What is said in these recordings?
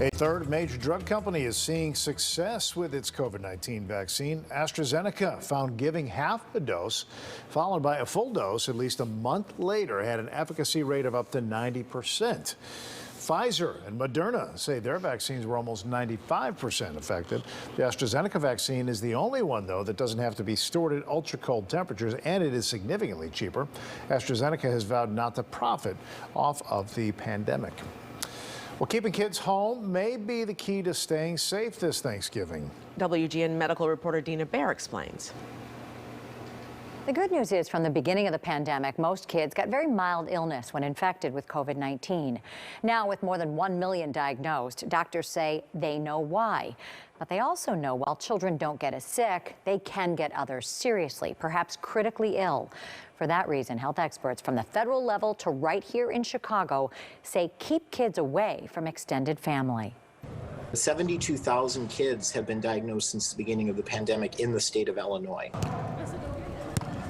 A third major drug company is seeing success with its COVID-19 vaccine. AstraZeneca found giving half a dose followed by a full dose at least a month later had an efficacy rate of up to 90%. Pfizer and Moderna say their vaccines were almost 95% effective. The AstraZeneca vaccine is the only one, though, that doesn't have to be stored at ultra-cold temperatures, and it is significantly cheaper. AstraZeneca has vowed not to profit off of the pandemic. Well, keeping kids home may be the key to staying safe this Thanksgiving. WGN medical reporter Dina Baer explains. The good news is from the beginning of the pandemic, most kids got very mild illness when infected with COVID-19. Now, with more than 1 million diagnosed, doctors say they know why. But they also know while children don't get as sick, they can get others seriously, perhaps critically ill. For that reason, health experts from the federal level to right here in Chicago say keep kids away from extended family. 72,000 kids have been diagnosed since the beginning of the pandemic in the state of Illinois.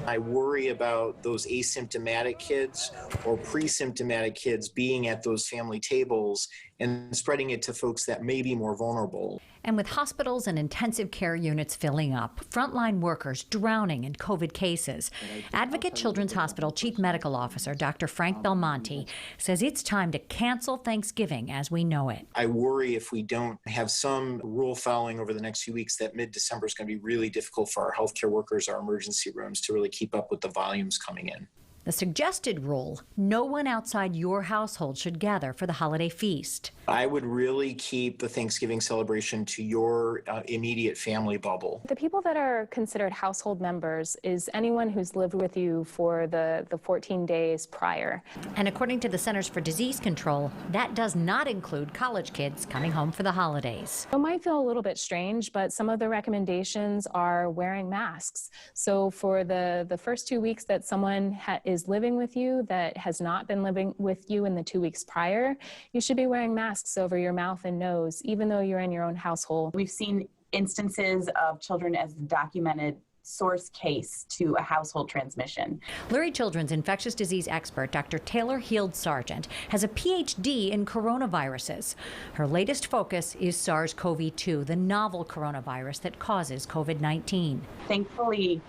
I worry about those asymptomatic kids or pre-symptomatic kids being at those family tables and spreading it to folks that may be more vulnerable. And with hospitals and intensive care units filling up, frontline workers drowning in COVID cases, Advocate Children's Hospital Chief Medical Officer Dr. Frank Belmonte says it's time to cancel Thanksgiving as we know it. I worry if we don't have some rule following over the next few weeks that mid-December is going to be really difficult for our healthcare workers, our emergency rooms to really keep up with the volumes coming in. The suggested rule, no one outside your household should gather for the holiday feast. I would really keep the Thanksgiving celebration to your immediate family bubble. The people that are considered household members is anyone who's lived with you for the 14 days prior. And according to the Centers for Disease Control, that does not include college kids coming home for the holidays. It might feel a little bit strange, but some of the recommendations are wearing masks. So for the first 2 weeks that someone is living with you that has not been living with you in the 2 weeks prior, you should be wearing masks over your mouth and nose, even though you're in your own household. We've seen instances of children as the documented source case to a household transmission. Lurie Children's infectious disease expert, Dr. Taylor Heald Sargent, has a PhD in coronaviruses. Her latest focus is SARS-CoV-2, the novel coronavirus that causes COVID-19. Thankfully,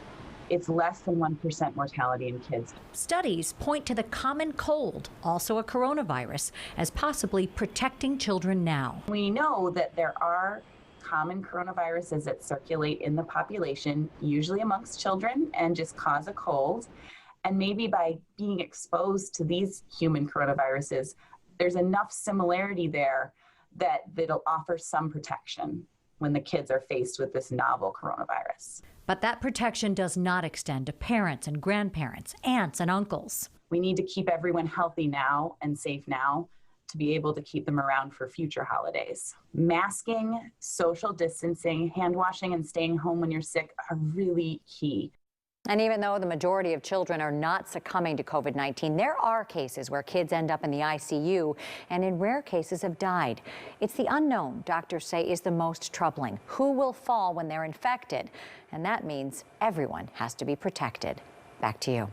it's less than 1% mortality in kids. Studies point to the common cold, also a coronavirus, as possibly protecting children now. We know that there are common coronaviruses that circulate in the population, usually amongst children, and just cause a cold. And maybe by being exposed to these human coronaviruses, there's enough similarity there that it'll offer some protection when the kids are faced with this novel coronavirus. But that protection does not extend to parents and grandparents, aunts and uncles. We need to keep everyone healthy now and safe now to be able to keep them around for future holidays. Masking, social distancing, hand washing, and staying home when you're sick are really key. And even though the majority of children are not succumbing to COVID-19, there are cases where kids end up in the ICU and in rare cases have died. It's the unknown, doctors say, is the most troubling. Who will fall when they're infected? And that means everyone has to be protected. Back to you.